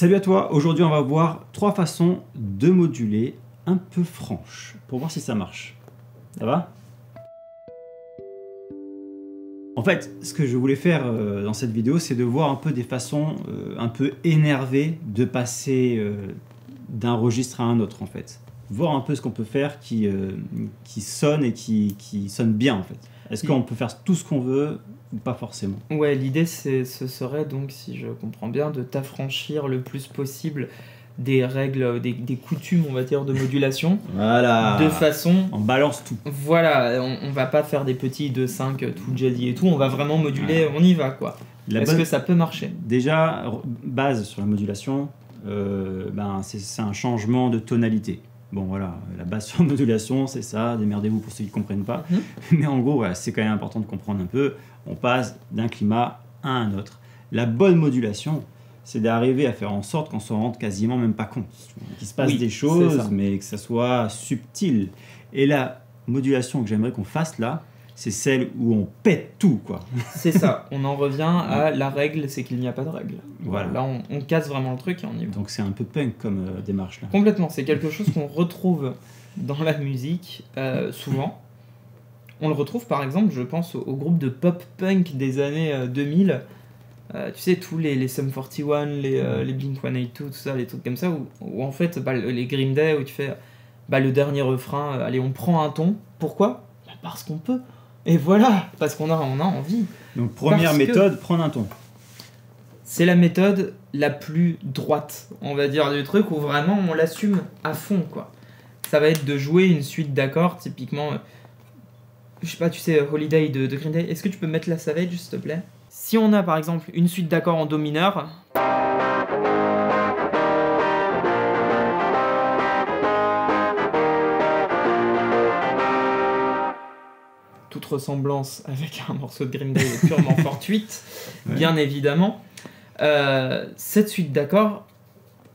Salut à toi, aujourd'hui on va voir 3 façons de moduler un peu franches pour voir si ça marche. Ça va? En fait, ce que je voulais faire dans cette vidéo, c'est de voir un peu des façons un peu énervées de passer d'un registre à un autre en fait. Voir un peu ce qu'on peut faire qui sonne et qui sonne bien en fait. Est-ce qu'on peut faire tout ce qu'on veut ou pas forcément? Ouais, l'idée ce serait donc, si je comprends bien, de t'affranchir le plus possible des règles, des coutumes, on va dire, de modulation. Voilà. De façon... On balance tout. Voilà, on va pas faire des petits 2-5 tout jazzy et tout, on va vraiment moduler, on y va quoi. Est-ce que ça peut marcher? Déjà, base sur la modulation, c'est un changement de tonalité. Bon voilà, la base sur la modulation, c'est ça, démerdez-vous pour ceux qui ne comprennent pas. Mais en gros, voilà, c'est quand même important de comprendre un peu. On passe d'un climat à un autre. La bonne modulation, c'est d'arriver à faire en sorte qu'on s'en rende quasiment même pas compte. Qu'il se passe des choses, mais que ça soit subtil. Et la modulation que j'aimerais qu'on fasse là, c'est celle où on pète tout, quoi. C'est ça, on en revient à la règle, c'est qu'il n'y a pas de règle. Voilà. Là, on casse vraiment le truc et on y va. Donc c'est un peu punk comme démarche là. Complètement, c'est quelque chose qu'on retrouve dans la musique souvent. On le retrouve par exemple, je pense, au groupe de pop-punk des années 2000. Tu sais, tous les Sum 41, les Blink-182, tout ça, les trucs comme ça, où en fait, les Green Day, où tu fais le dernier refrain, allez, on prend un ton. Pourquoi? Parce qu'on peut. Et voilà, parce qu'on a envie. Donc première méthode, prendre un ton. C'est la méthode la plus droite, on va dire, du truc, où vraiment on l'assume à fond, quoi. Ça va être de jouer une suite d'accords, typiquement, je sais pas, tu sais, Holiday de Green Day. Est-ce que tu peux mettre la Savage, s'il te plaît? Si on a par exemple une suite d'accords en Do mineur, toute ressemblance avec un morceau de Green Day est purement fortuite, bien évidemment. Cette suite d'accords,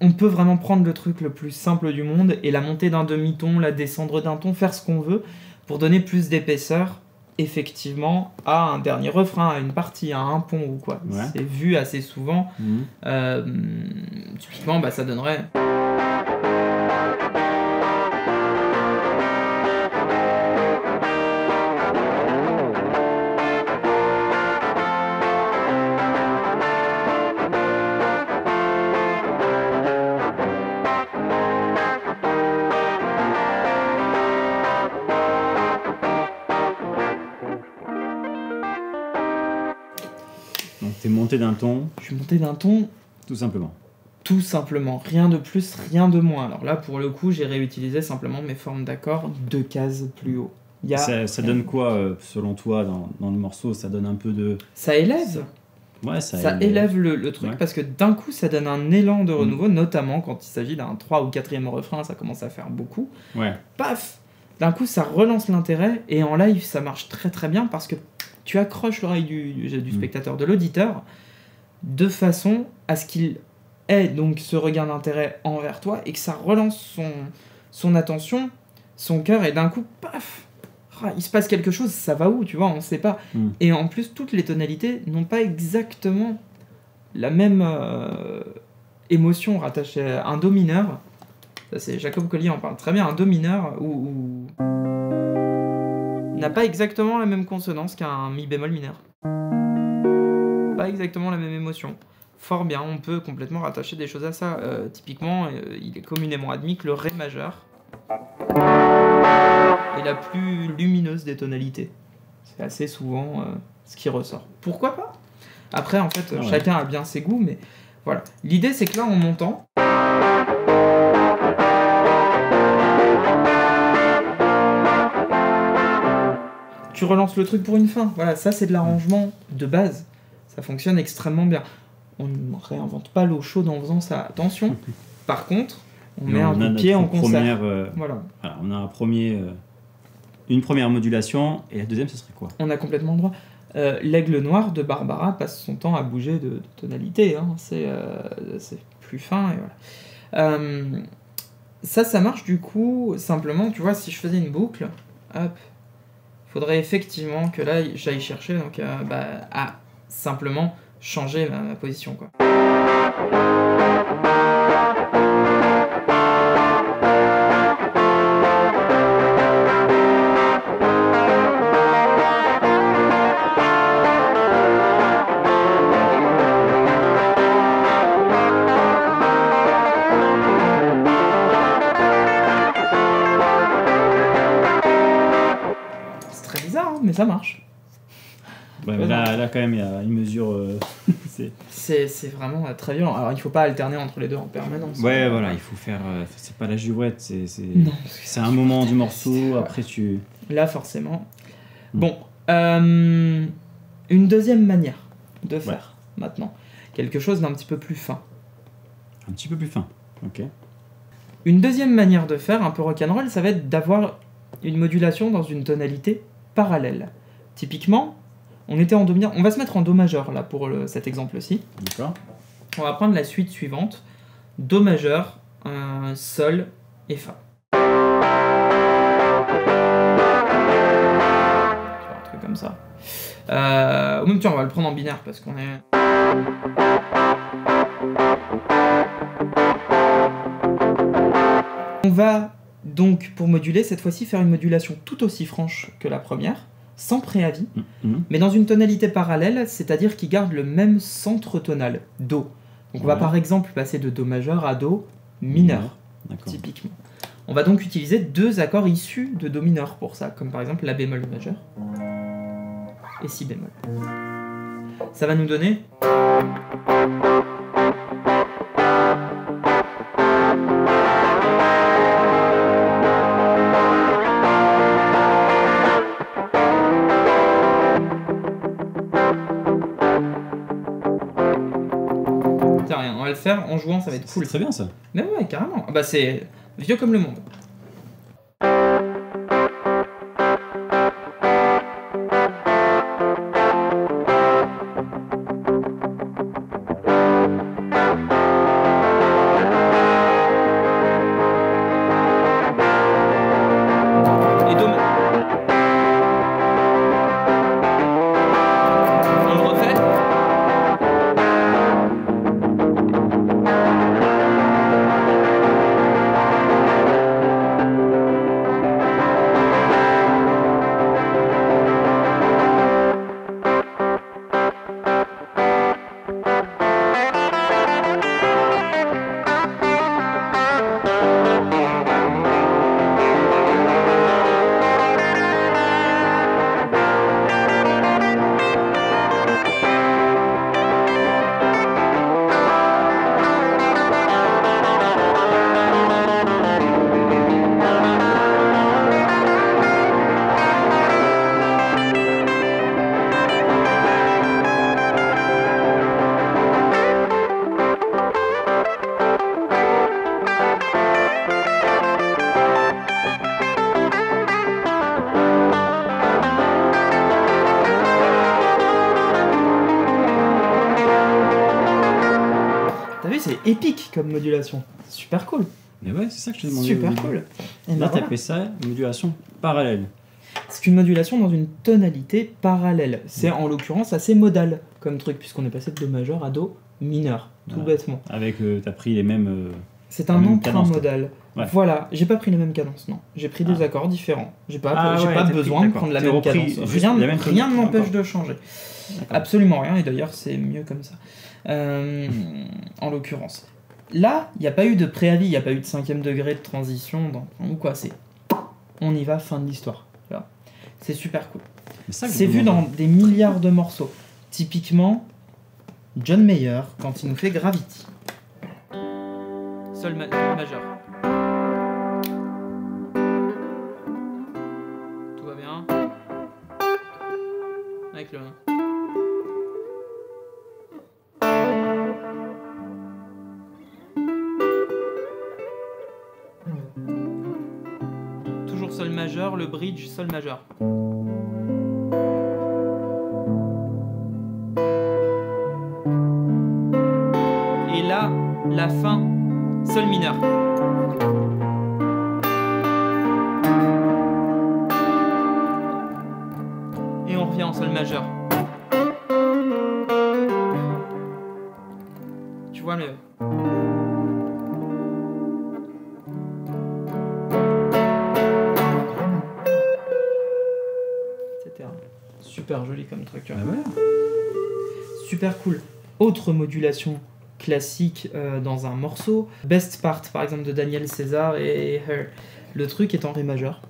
on peut vraiment prendre le truc le plus simple du monde et la monter d'un demi-ton, la descendre d'un ton, faire ce qu'on veut pour donner plus d'épaisseur, effectivement, à un dernier refrain, à une partie, à un pont ou quoi. Ouais. C'est vu assez souvent. Typiquement, ça donnerait... Donc t'es monté d'un ton. Je suis monté d'un ton. Tout simplement. Tout simplement. Rien de plus, rien de moins. Alors là, pour le coup, j'ai réutilisé simplement mes formes d'accords 2 cases plus haut. Ça donne quoi, selon toi, dans le morceau? Ça donne un peu de... Ça élève. Ouais, ça élève le truc, parce que d'un coup, ça donne un élan de renouveau, notamment quand il s'agit d'un 3 ou 4e refrain, ça commence à faire beaucoup. Ouais. Paf! D'un coup, ça relance l'intérêt, et en live, ça marche très très bien, parce que tu accroches l'oreille du spectateur, de l'auditeur, de façon à ce qu'il ait donc ce regain d'intérêt envers toi, et que ça relance son attention, son cœur, et d'un coup, paf! Il se passe quelque chose, ça va où, tu vois, on sait pas. Et en plus, toutes les tonalités n'ont pas exactement la même émotion rattachée à un Do mineur. Ça, c'est Jacob Collier en parle très bien. Un Do mineur où n'a pas exactement la même consonance qu'un Mi bémol mineur. Pas exactement la même émotion. Fort bien, on peut complètement rattacher des choses à ça. Typiquement, il est communément admis que le Ré majeur est la plus lumineuse des tonalités. C'est assez souvent ce qui ressort. Pourquoi pas? Après, en fait, chacun a bien ses goûts, mais voilà. L'idée, c'est que là, en montant... tu relances le truc pour une fin. Voilà, ça, c'est de l'arrangement de base. Ça fonctionne extrêmement bien. On ne réinvente pas l'eau chaude en faisant ça. Attention. Par contre, on met un coup de pied en concert. Voilà, on a une première modulation, et la deuxième, ce serait quoi? On a complètement le droit. L'aigle noir de Barbara passe son temps à bouger de tonalité. Hein. C'est plus fin. Et voilà. Ça marche du coup, simplement, tu vois, si je faisais une boucle, hop, il faudrait effectivement que là, j'aille chercher donc, à simplement changer ma position, quoi. mais ça marche. Ouais, mais là, quand même, il y a une mesure. C'est vraiment très violent. Alors, il faut pas alterner entre les deux en permanence. Ouais, voilà, il faut faire. C'est pas la girouette, Non, c'est un moment du morceau, après tu. Là, forcément. Bon, une deuxième manière de faire maintenant. Quelque chose d'un petit peu plus fin. Un petit peu plus fin, ok. Une deuxième manière de faire, un peu rock'n'roll, ça va être d'avoir une modulation dans une tonalité parallèle. Typiquement, on était en do mineur. On va se mettre en do majeur là pour cet exemple-ci. D'accord. On va prendre la suite suivante. Do majeur, sol et fa. Tu vois, un truc comme ça. Ou même tiens, on va le prendre en binaire parce qu'on est... On va donc, pour moduler, cette fois-ci faire une modulation tout aussi franche que la première, sans préavis, mais dans une tonalité parallèle, c'est-à-dire qui garde le même centre tonal, Do. Donc on va par exemple passer de Do majeur à Do mineur, typiquement. On va donc utiliser deux accords issus de Do mineur pour ça, comme par exemple La bémol majeur et Si bémol. Ça va nous donner... On va le faire en jouant, ça va être cool. C'est très bien ça. Mais ouais, carrément. Bah c'est vieux comme le monde. Et Do... On le refait. C'est épique comme modulation. Super cool. Mais ouais, c'est ça que je te demandais. Super cool. Et là, t'as fait ça, modulation parallèle. C'est une modulation dans une tonalité parallèle. C'est en l'occurrence assez modal comme truc, puisqu'on est passé de Do majeur à Do mineur, tout bêtement. Avec, t'as pris les mêmes... c'est un emprunt modal. Ouais. Voilà, j'ai pas pris les mêmes cadences, non. J'ai pris des accords différents. J'ai pas besoin de prendre la même cadence. Rien ne m'empêche de changer. Absolument rien, et d'ailleurs c'est mieux comme ça. En l'occurrence. Là, il n'y a pas eu de préavis, il n'y a pas eu de 5e degré de transition, ou quoi, c'est... On y va, fin de l'histoire. C'est super cool. C'est vu dans des milliards de morceaux. Typiquement, John Mayer, quand il nous fait Gravity. Sol majeur. Tout va bien. Avec le... Toujours Sol majeur, le bridge Sol majeur. Et là, la fin, Sol mineur. Et on revient en Sol majeur. Tu vois le... Super joli comme truc. Ah ouais. Super cool. Autre modulation classique dans un morceau. Best Part, par exemple, de Daniel César et Her. Le truc est en Ré majeur.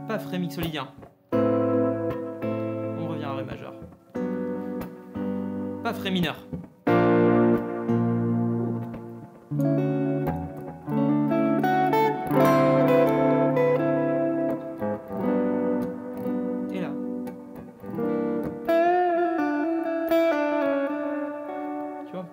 Paf, Ré mixolydien. Paf, Ré mineur. Et là. Tu vois,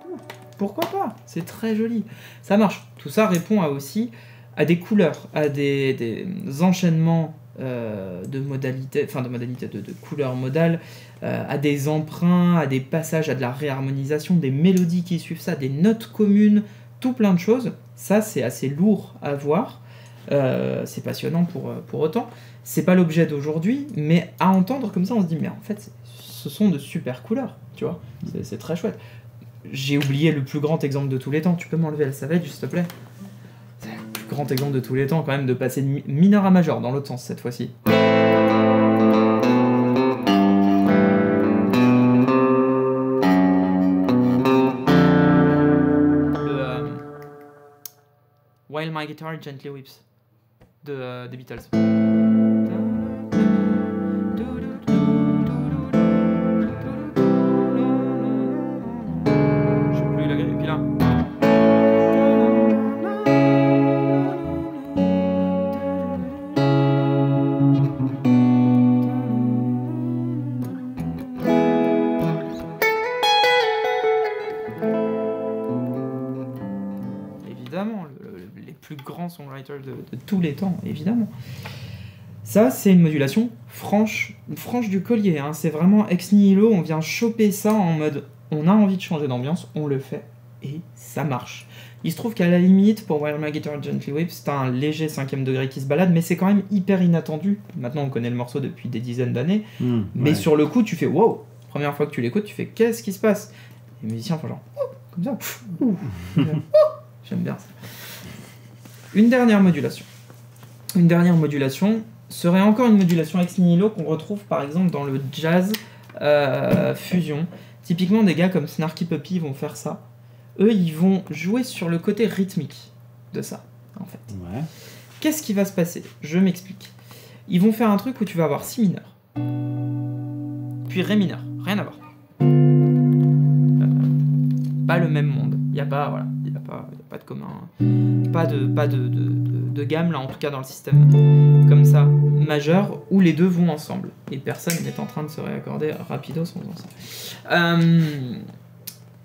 pourquoi pas? C'est très joli. Ça marche. Tout ça répond aussi à des couleurs, à des enchaînements de modalités, de couleurs modales, à des emprunts, à des passages, à de la réharmonisation, des mélodies qui suivent ça, des notes communes, tout plein de choses. Ça, c'est assez lourd à voir. C'est passionnant pour autant. C'est pas l'objet d'aujourd'hui, mais à entendre comme ça, on se dit, mais en fait, ce sont de super couleurs, tu vois. C'est très chouette. J'ai oublié le plus grand exemple de tous les temps. Tu peux m'enlever la savette, s'il te plaît? C'est le plus grand exemple de tous les temps, quand même, de passer de mineur à majeur, dans l'autre sens, cette fois-ci. While My Guitar Gently Weeps des Beatles. Je sais plus, il a gagné puis là. Évidemment, les plus grands songwriters de tous les temps, évidemment. Ça, c'est une modulation franche du collier. Hein. C'est vraiment ex nihilo, on vient choper ça en mode on a envie de changer d'ambiance, on le fait, et ça marche. Il se trouve qu'à la limite, pour While My Guitar Gently Weeps, c'est un léger 5e degré qui se balade, mais c'est quand même hyper inattendu. Maintenant, on connaît le morceau depuis des dizaines d'années, mais sur le coup, tu fais wow. Première fois que tu l'écoutes, tu fais qu'est-ce qui se passe? Les musiciens font genre comme ça. J'aime bien ça. Une dernière modulation serait encore une modulation ex nihilo qu'on retrouve par exemple dans le jazz fusion. Typiquement, des gars comme Snarky Puppy vont faire ça. Eux, ils vont jouer sur le côté rythmique de ça, en fait. Ouais. Qu'est-ce qui va se passer? Je m'explique. Ils vont faire un truc où tu vas avoir Si mineur, puis Ré mineur, rien à voir. Pas le même monde. Il n'y a pas, voilà, y a pas de commun. Pas de gamme, là, en tout cas dans le système comme ça, majeur, où les deux vont ensemble. Et personne n'est en train de se réaccorder rapidos en faisant ça.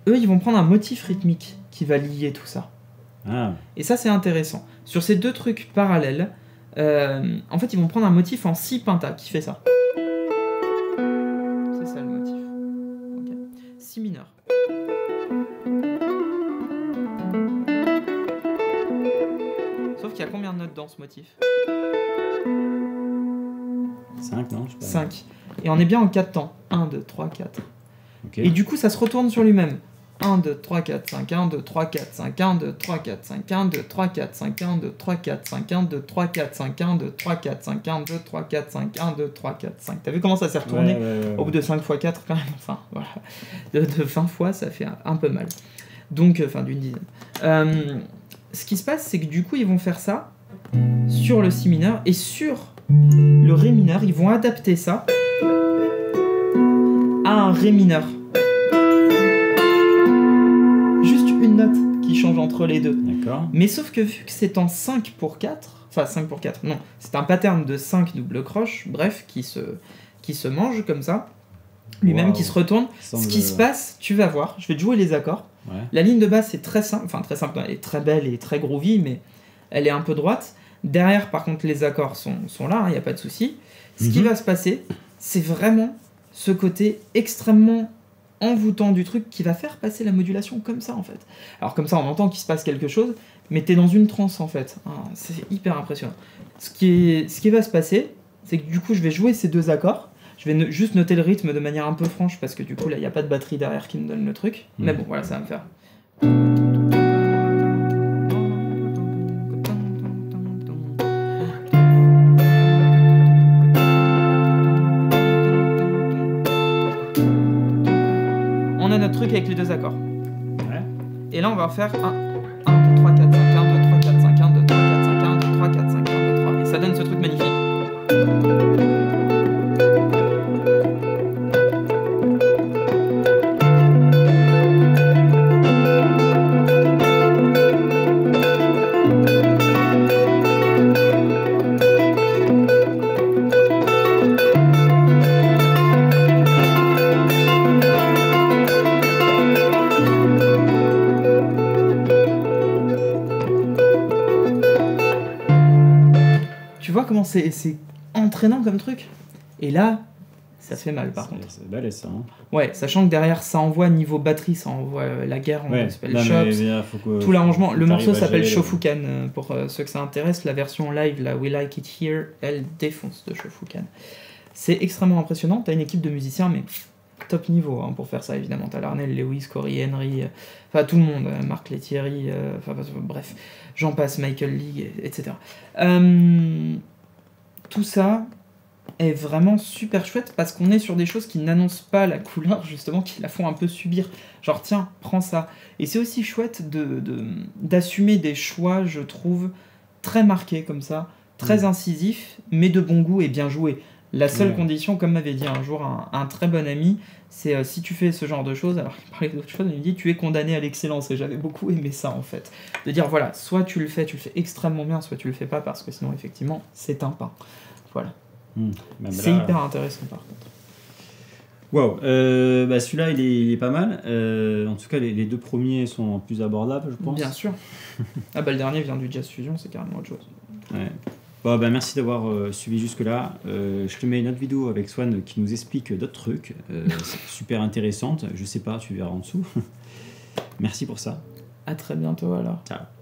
Eux, ils vont prendre un motif rythmique qui va lier tout ça. Ah. Et ça, c'est intéressant. Sur ces deux trucs parallèles, en fait, ils vont prendre un motif en Si penta qui fait ça. C'est ça le motif. Okay. Si mineur. Sauf qu'il y a combien de notes dans ce motif? 5, non? Je sais pas. 5. Et on est bien en 4 temps. 1, 2, 3, 4. Okay. Et du coup, ça se retourne sur lui-même. 1, 2, 3, 4, 5, 1, 2, 3, 4, 5, 1, 2, 3, 4, 5, 1, 2, 3, 4, 5, 1, 2, 3, 4, 5, 1, 2, 3, 4, 5, 1, 2, 3, 4, 5, 1, 2, 3, 4, 5, 1, 2, 3, 4, 5. T'as vu comment ça s'est retourné? Ouais. Au bout de 5 x 4, quand même. Enfin, voilà. De 20 fois, ça fait un peu mal. Donc, enfin, d'une dizaine. Ce qui se passe, c'est que du coup, ils vont faire ça sur le Si mineur et sur le Ré mineur. Ils vont adapter ça à un Ré mineur. Juste une note qui change entre les deux. D'accord. Mais sauf que vu que c'est en 5 pour 4, enfin 5 pour 4, non, c'est un pattern de 5 double croche, bref, qui se mange comme ça, lui-même qui se retourne. Ce qui se passe, tu vas voir, je vais te jouer les accords. Ouais. La ligne de basse est très simple, elle est très belle et très groovy, mais elle est un peu droite. Derrière, par contre, les accords sont là, il n'y a pas de souci. Ce qui va se passer, c'est vraiment ce côté extrêmement envoûtant du truc qui va faire passer la modulation comme ça, en fait. Alors comme ça, on entend qu'il se passe quelque chose, mais t'es dans une transe, en fait. C'est hyper impressionnant. Ce qui va se passer, c'est que du coup, je vais jouer ces deux accords. Je vais juste noter le rythme de manière un peu franche, parce que du coup, là, il n'y a pas de batterie derrière qui me donne le truc. Mais bon, voilà, ça va me faire... On a notre truc avec les deux accords. Ouais. Et là, on va faire 1, 2, 3, 4, 5, 1, 2, 3, 4, 5, 1, 2, 3, 4, 5, 1, 2, 3, 4, 5, 1, 2, 3. Et ça donne ce truc magnifique. Tu vois comment c'est entraînant comme truc. Et là, ça fait mal par contre. C'est balèze ça. Hein. Ouais, sachant que derrière ça envoie niveau batterie, ça envoie la guerre en spell shops, tout l'arrangement. Le morceau s'appelle Shofukan, pour ceux que ça intéresse. La version live, la We Like It Here, elle défonce de Shofukan. C'est extrêmement impressionnant. T'as une équipe de musiciens, mais top niveau pour faire ça évidemment. T'as Larnell, Lewis, Corey, Henry, enfin tout le monde, Marc Lettieri, bref, j'en passe, Michael League, etc. Tout ça est vraiment super chouette parce qu'on est sur des choses qui n'annoncent pas la couleur, justement, qui la font un peu subir. Genre, tiens, prends ça. Et c'est aussi chouette d'assumer des choix, je trouve, très marqués comme ça, très incisifs, mais de bon goût et bien joués. La seule condition, comme m'avait dit un jour un très bon ami, c'est si tu fais ce genre de choses, alors qu'il parlait d'autres choses, il me dit tu es condamné à l'excellence. Et j'avais beaucoup aimé ça en fait. De dire voilà, soit tu le fais extrêmement bien, soit tu le fais pas parce que sinon effectivement c'est un pain. Voilà. C'est hyper intéressant par contre. Wow, celui-là il est pas mal. En tout cas, les deux premiers sont plus abordables, je pense. Bien sûr. Le dernier vient du Jazz Fusion, c'est carrément autre chose. Ouais. Merci d'avoir suivi jusque-là. Je te mets une autre vidéo avec Swan qui nous explique d'autres trucs. Super intéressantes. Je sais pas, tu verras en dessous. Merci pour ça. À très bientôt alors. Ciao.